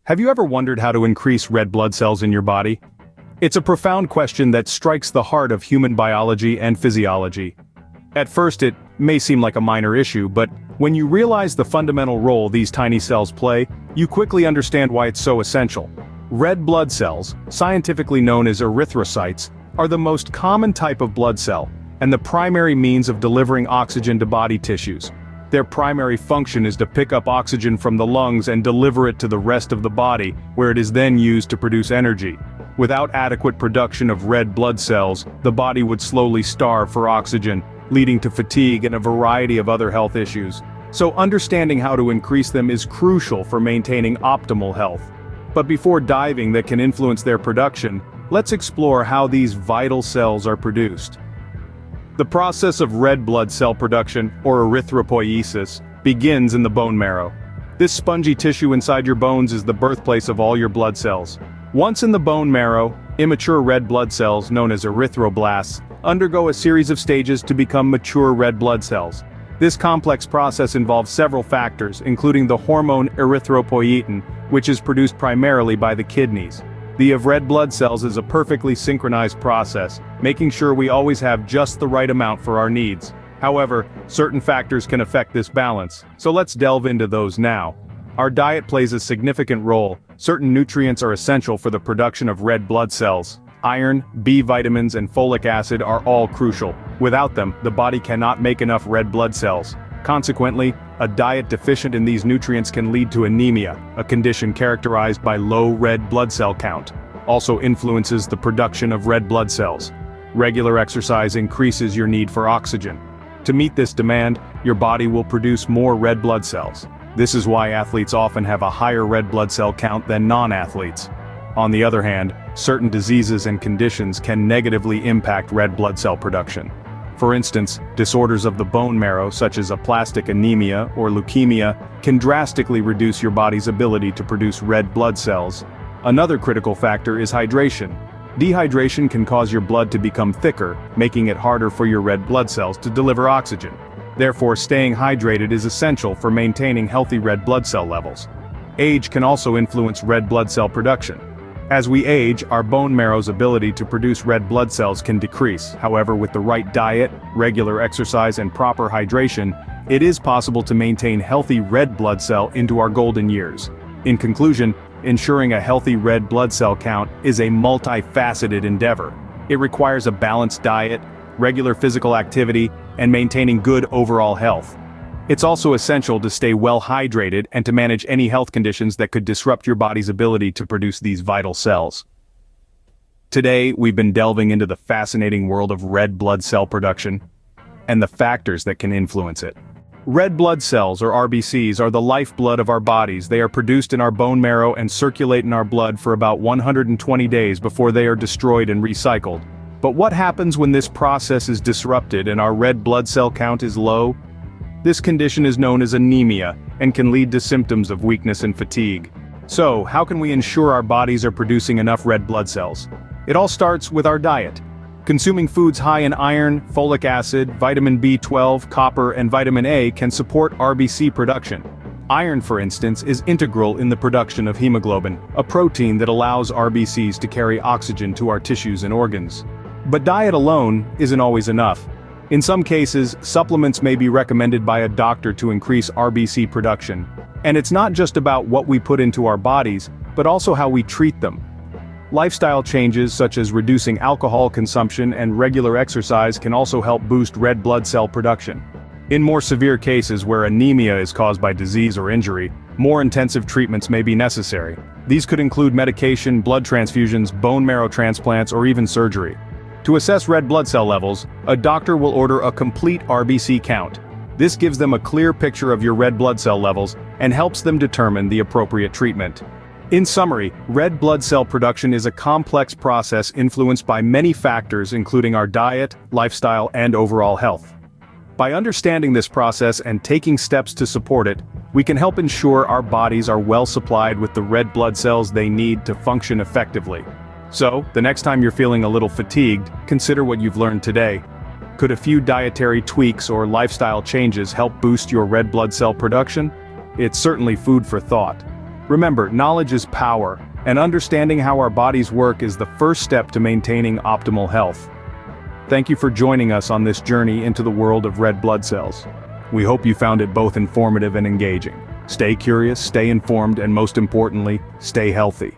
Have you ever wondered how to increase red blood cells in your body? It's a profound question that strikes the heart of human biology and physiology. At first it may seem like a minor issue, but when you realize the fundamental role these tiny cells play, you quickly understand why it's so essential. Red blood cells, scientifically known as erythrocytes, are the most common type of blood cell, and the primary means of delivering oxygen to body tissues. Their primary function is to pick up oxygen from the lungs and deliver it to the rest of the body, where it is then used to produce energy. Without adequate production of red blood cells, the body would slowly starve for oxygen, leading to fatigue and a variety of other health issues. So understanding how to increase them is crucial for maintaining optimal health. But before diving that can influence their production, let's explore how these vital cells are produced. The process of red blood cell production, or erythropoiesis, begins in the bone marrow. This spongy tissue inside your bones is the birthplace of all your blood cells. Once in the bone marrow, immature red blood cells, known as erythroblasts, undergo a series of stages to become mature red blood cells. This complex process involves several factors, including the hormone erythropoietin, which is produced primarily by the kidneys. The of red blood cells is a perfectly synchronized process, making sure we always have just the right amount for our needs. However, certain factors can affect this balance, so let's delve into those now. Our diet plays a significant role. Certain nutrients are essential for the production of red blood cells. Iron, B vitamins, and folic acid are all crucial. Without them, the body cannot make enough red blood cells. Consequently, a diet deficient in these nutrients can lead to anemia, a condition characterized by low red blood cell count. Also influences the production of red blood cells. Regular exercise increases your need for oxygen. To meet this demand, your body will produce more red blood cells. This is why athletes often have a higher red blood cell count than non-athletes. On the other hand, certain diseases and conditions can negatively impact red blood cell production. For instance, disorders of the bone marrow such as aplastic anemia or leukemia can drastically reduce your body's ability to produce red blood cells. Another critical factor is hydration. Dehydration can cause your blood to become thicker, making it harder for your red blood cells to deliver oxygen. Therefore, staying hydrated is essential for maintaining healthy red blood cell levels. Age can also influence red blood cell production. As we age, our bone marrow's ability to produce red blood cells can decrease. However, with the right diet, regular exercise, and proper hydration, it is possible to maintain healthy red blood cell into our golden years. In conclusion, ensuring a healthy red blood cell count is a multifaceted endeavor. It requires a balanced diet, regular physical activity, and maintaining good overall health. It's also essential to stay well hydrated and to manage any health conditions that could disrupt your body's ability to produce these vital cells. Today, we've been delving into the fascinating world of red blood cell production and the factors that can influence it. Red blood cells, or RBCs, are the lifeblood of our bodies. They are produced in our bone marrow and circulate in our blood for about 120 days before they are destroyed and recycled. But what happens when this process is disrupted and our red blood cell count is low? This condition is known as anemia and can lead to symptoms of weakness and fatigue. So, how can we ensure our bodies are producing enough red blood cells? It all starts with our diet. Consuming foods high in iron, folic acid, vitamin B12, copper, and vitamin A can support RBC production. Iron, for instance, is integral in the production of hemoglobin, a protein that allows RBCs to carry oxygen to our tissues and organs. But diet alone isn't always enough. In some cases, supplements may be recommended by a doctor to increase RBC production. And it's not just about what we put into our bodies, but also how we treat them. Lifestyle changes such as reducing alcohol consumption and regular exercise can also help boost red blood cell production. In more severe cases where anemia is caused by disease or injury, more intensive treatments may be necessary. These could include medication, blood transfusions, bone marrow transplants, or even surgery. To assess red blood cell levels, a doctor will order a complete RBC count. This gives them a clear picture of your red blood cell levels and helps them determine the appropriate treatment. In summary, red blood cell production is a complex process influenced by many factors including our diet, lifestyle, and overall health. By understanding this process and taking steps to support it, we can help ensure our bodies are well supplied with the red blood cells they need to function effectively. So, the next time you're feeling a little fatigued, consider what you've learned today. Could a few dietary tweaks or lifestyle changes help boost your red blood cell production? It's certainly food for thought. Remember, knowledge is power, and understanding how our bodies work is the first step to maintaining optimal health. Thank you for joining us on this journey into the world of red blood cells. We hope you found it both informative and engaging. Stay curious, stay informed, and most importantly, stay healthy.